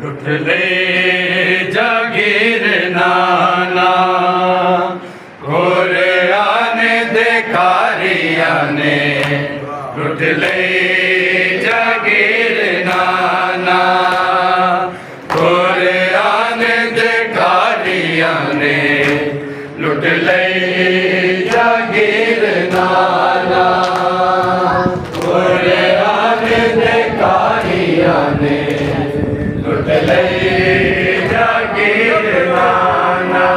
लुट ले जागीर नाना गोरियाने देखारिया ने लुट ले जागीर नाना गोरियाने देखारिया ने लुट ले जागीर नाना गोरियाने देखारिया ने लुट ले जागीर नाना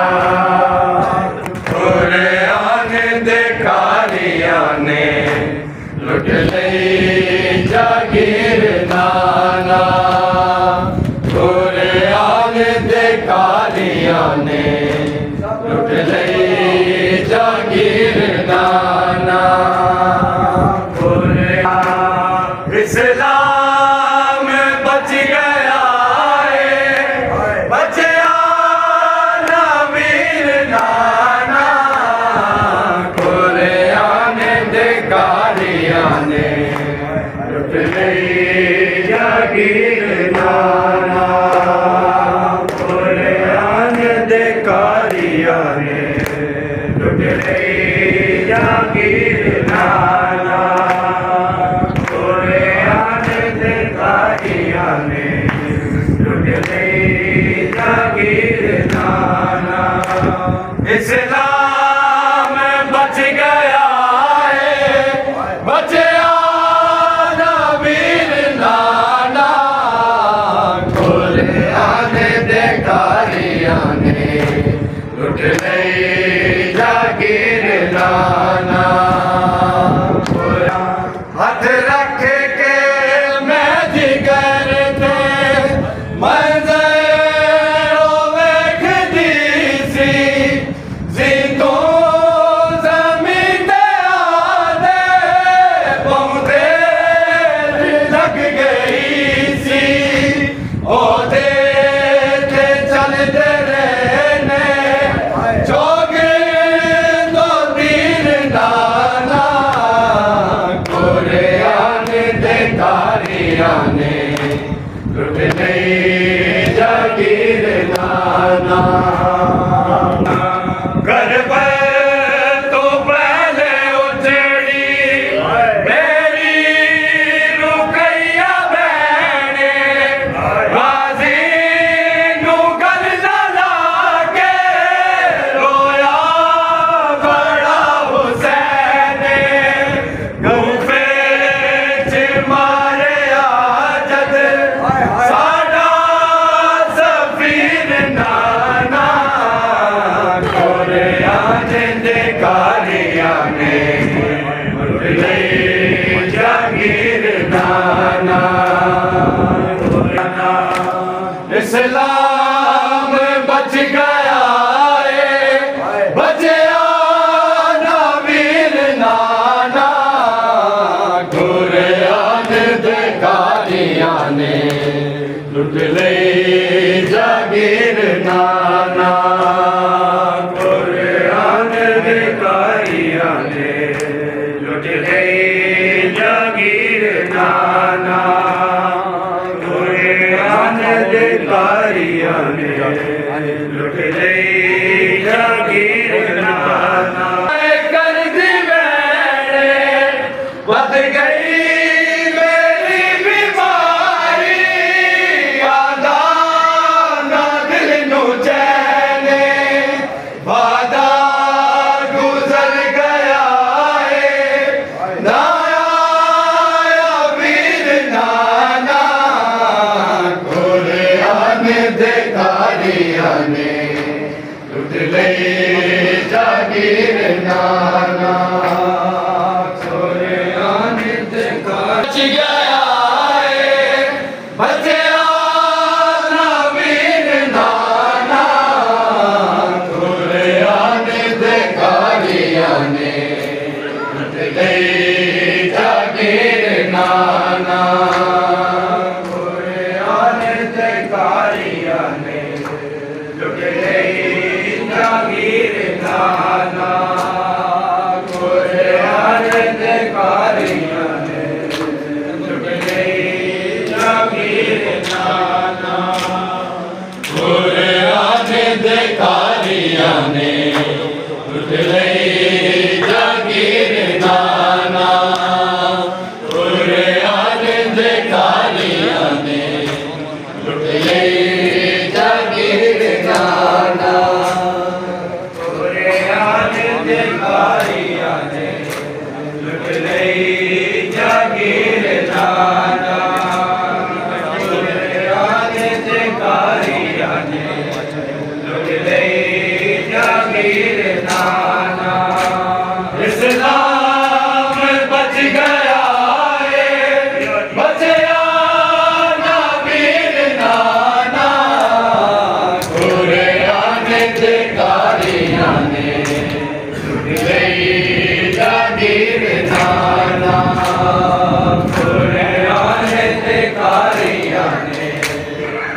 गोरियाने देखारिया ने लुट ले जागीर नाना गोरियाने देखारिया ने लुट ले जागीर नाना इस्लाम बच गया है बचा ना वीर नाना गोरियाने देखारिया ने लुट ले जागीर नाना गोरियाने देखारिया ने लुट ले जागीर नाना गोरियाने देखारिया ने लुट ले जागीर नाना इस्लाम बच गया है बचा ना वीर नाना गोरियाने देखारिया ने लुट ले जागीर नाना हाथ रख के मैं जिगर ते मंजरो वेखदी सी जिंदो ज़मीन ते आदे पौंदे लग गई सी ओदे ते चलदे रहने जोगे दो तीर नाना गोरियाने देखारिया ने लुट ले जागीर नाना घर पर तो पहले उजड़ी मेरी रुकैया बहने गाजी नू गल ला के रोया बड़ा हुसैन गुफे च मारे आजद साडा सफीर नाना गोरियाने देखारिया ने लुट ले जागीर नाना इस्लाम बच गया है बचा ना वीर नाना गोरियाने देखारिया ने लुट ले जागीर नाना गोरियाने देखारिया ने लुट ले जागीर नाना गोरियाने देखारिया ने लुट ले जागीर नाना कर दी मैंने बद गई मेरी बीमारी आदा ना दिल नू चैन वादा गुजर गया है ना आया वीर नाना गोरियाने देखारिया ने लुट ले जागीर नाना गोरियाने देखारिया बचा ना वीर नाना गोरियाने देखारिया ने लुट ले जागीर नाना गोरियाने देखारिया ने लुट ले जागीर नाना गोरियाने देखारिया ने लुट ले जागीर नाना।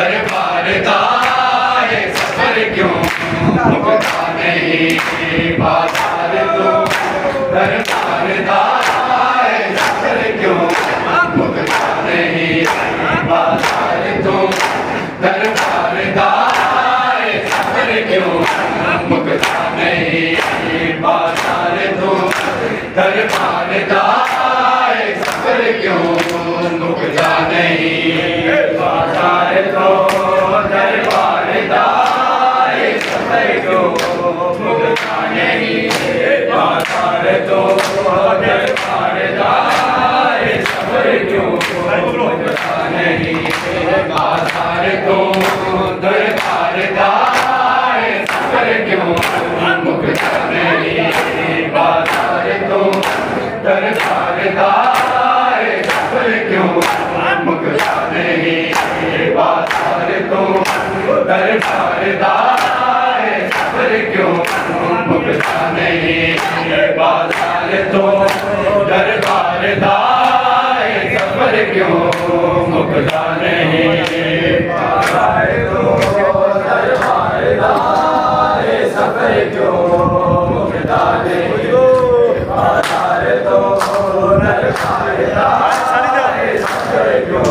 दरबार दाए सफर क्यों मुकता नहीं बाजार तो दरबार दाए सफर क्यों मुकता नहीं बाजार तो दरबार दाए सफर क्यों मुकता नहीं बाजार तो दरबार दाए सफर क्यों मुकता नहीं बाजार तो दरबार दाए सफर क्यों मुकता नहीं बाजार तो दरबार दाए सफर क्यों मुकता नहीं बाजार तो दरबार दाए सफर क्यों मुकता नहीं बाजार तो दरबार दाए सफर क्यों मुकता नहीं बाजार तो दरबार दाए सफर क्यों मुकता नहीं बाजार तो दरबार दाए सफर क्यों मुकता नहीं बाजार तो दरबार दाए सफर क्यों मुकता नहीं बाजार तो दरबार दाए सफर क्यों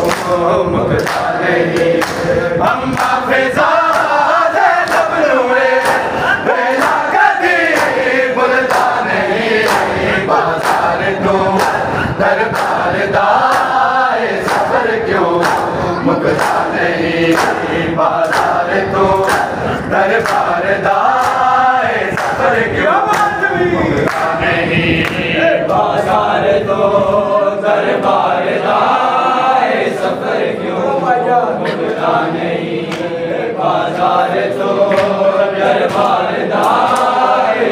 मुकता नहीं हम हाफिज़ाद लबलूए बेला कदी भूलता नहीं बाजार तो दरबार दाए सफर क्यों मुकता नहीं बाजार तो दरबार दाए सफर क्यों मुकता नहीं बाजार तो दरबार दाए सफर क्यों मुकता नहीं बाजार तो दरबार दाए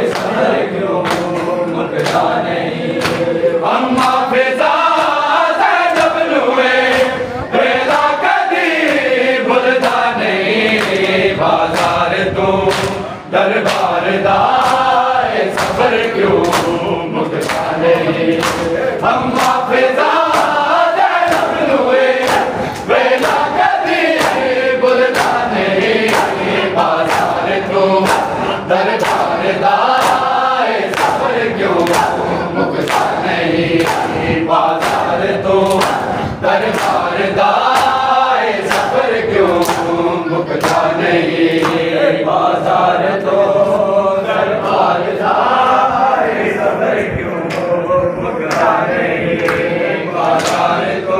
सफर क्यों मुकता नहीं हम हाफिज़ाद लबलूए बेला कदी भूलता नहीं बाजार तो दरबार दाए सफर क्यों मुकता नहीं हम हाफिज़ाद लबलूए बेला कदी भूलता नहीं बाजार तो दरबार दाए सफर क्यों मुकता नहीं बाजार तो दरबार दाए सफर क्यों मुकता नहीं बाजार तो दरबार दाए सफर क्यों मुकता नहीं बाजार तो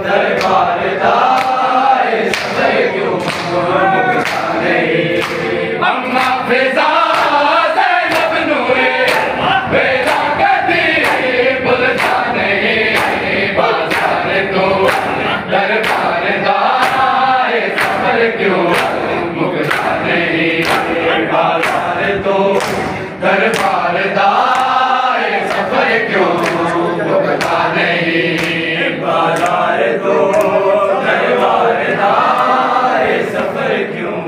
दरबार दाए सफर क्यों मुकता नहीं हम हाफिज़ाद लबलूए बेला कदी भूलता नहीं बाजार तो दरबार दाए सफर क्यों मुकता नहीं बाजार तो दरबार दाए सफर क्यों मुकता नहीं बाजार तो दरबार दाए सफर क्यों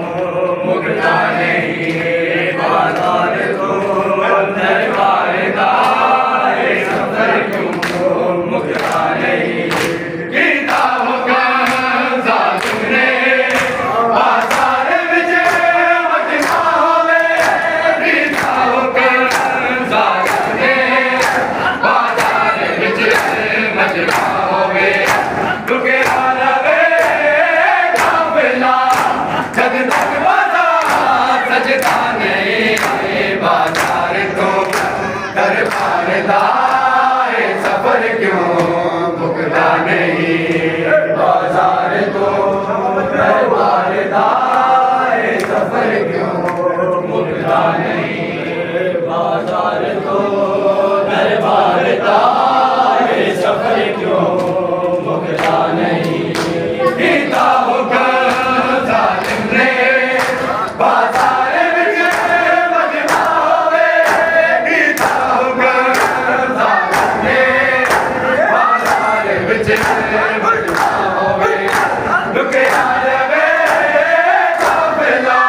मुकता नहीं बाजार तो दरबार दाए सफर क्यों मुकता नहीं गीता हुक्म जालिम ने बाजार विच मचना होवे गीता हुक्म जालिम ने बाजार विच मचना होवे रुके रवे काफिला जग तक बाजार सजदा नहीं बाजार तो दरबार दाए सफर क्यों मुकता नहीं बाजार तो दरबार दाए सफर क्यों मुकता नहीं बाजार तो दरबार दाए सफर क्यों मुकता नहीं गीता हुक्म जालिम ने बाजार विच मचना होवे गीता हुक्म जालिम ने बाजार विच मचना होवे रुके रवे काफिला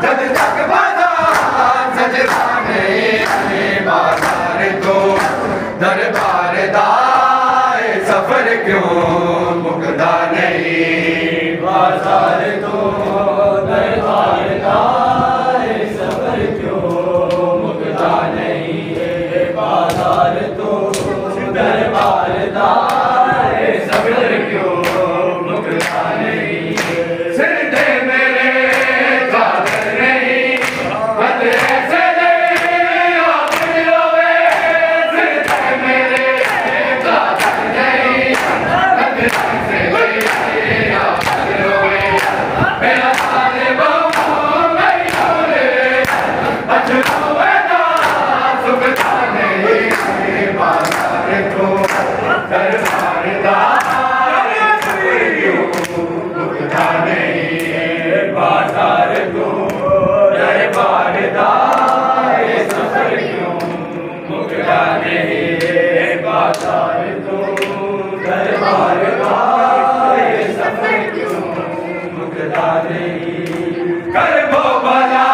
जग तक बाजार सजदा नहीं बाजार तो दरबार दाए सफर क्यों मुकता नहीं बाजार कर वो भला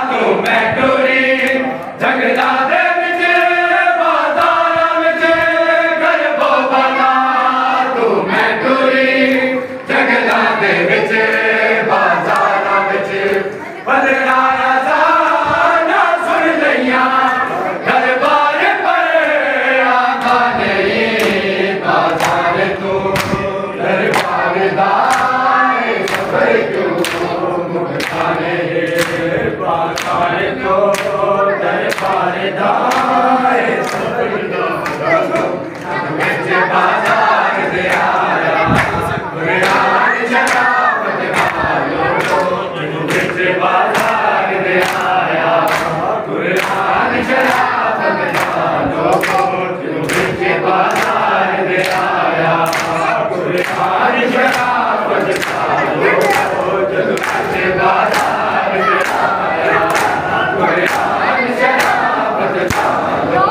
तू मैं टोरी झगड़ा दे विच बाजार विच कर वो भला तू मैं टोरी झगड़ा दे विच बाजार विच बदलाया जाना सुन लिया दरबार पर आका नहीं बाजार तू दरबार दाए सफर क्यों मुक्ताने बाजार तो दरबार दाए सफर क्यों बिच बाजार दे आया कुरान शराफत वालो बिच बाजार दे आया कुरान शराफत वालो बिच बाजार दे आया कुरान शराफत वालो बिच बाजार दे आया कुरान शराफत वालो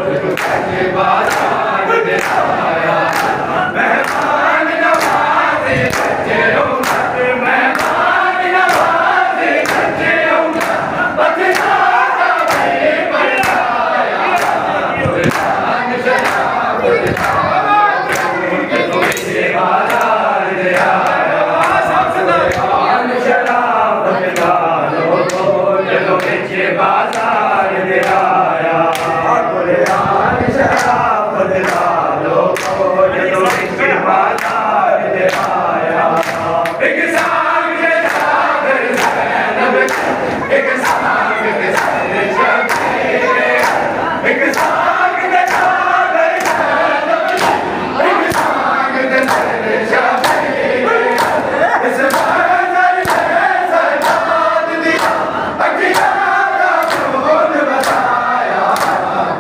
बिच बाजार दे आया मेहमान नवाज़े बच्चे उम्मत मेहमान नवाज़े बच्चे उम्मत बदनाता भाई बनाया कुरान शराफत वालो बिच बाजार दे आया कुरान शराफत वालो बिच बाजार दे आया कुरान शराफत वालो बिच बाजार दे आया एक सांग के सागर ज़ैनब एक सांग के सागर शबीर एक सांग के सागर ज़ैनब एक सांग के सागर शबीर इस मंज़र ने सजाद दिया अखियाँ का फूल बताया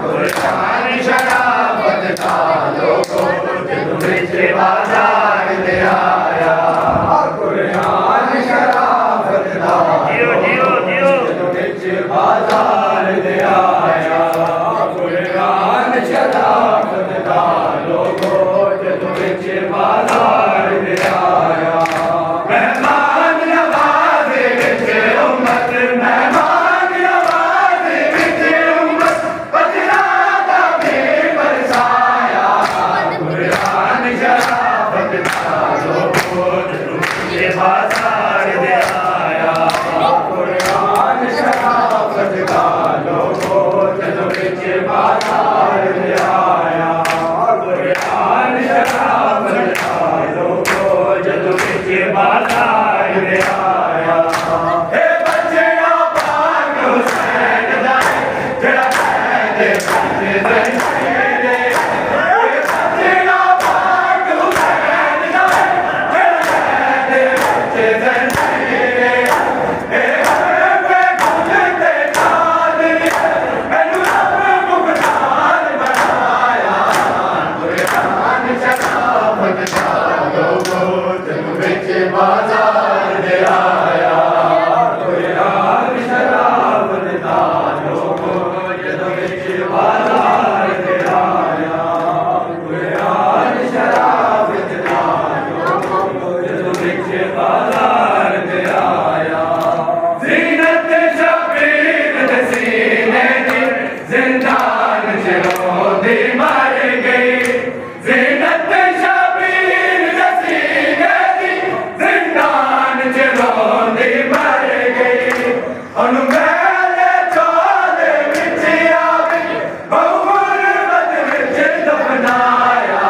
कुरान शराफत वालो बिच बाजार दे आया कुरान शराफत वालो बिच बाजार दे आया कुरान शराफत वालो बिच बाजार दे आया मेहमान नवाज़े बिच उम्मत मेहमान नवाज़े बिच उम्मत बदनाता भी बरसाया कुरान शराफत वालो बिच बाजार दे आया कुरान शराफत वालो बिच बाजार दे आया कुरान शराफत वालो बिच बाजार दे आया हे बच्चेया पाक हुसैन दा जेड़ा दे बच्चे दे बच्चेया पाक हुसैन दा जेड़ा दे बच्चे दे हे हवे गुल ते नाल मैनू रब मुगदार बनाया कुरान शराफत वालो बिच बाजार दे आया कुरान शराफत वालो बिच बाजार दे आया कुरान शराफत वालो बिच बाजार दे आया ज़ीनत शबीर दे सीने दी ज़िंदान च रोंदी मर गई ज़ीनत शबीर दे सीने दी ज़िंदान च रोंदी मर गई हुण मेले चोले विच आवी गुरबत विच दफनाया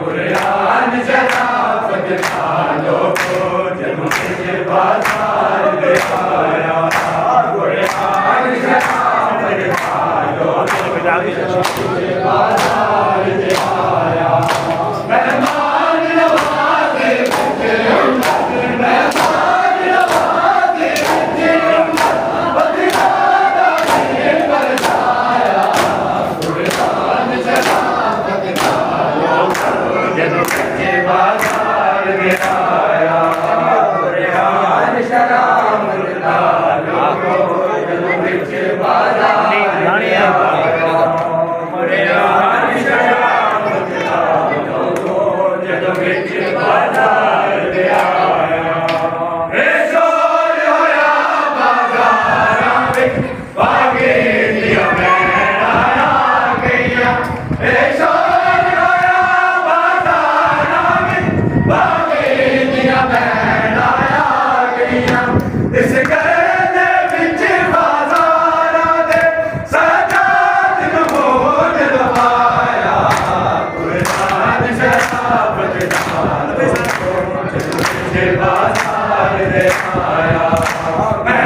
कुरान शराफत वालो बिच बाजार दे आया कुरान शराफत वालो बिच बाजार दे आया मेहमान नवाज़े बिच उम्मत मेहमान नवाज़े बिच उम्मत कर दिखाया।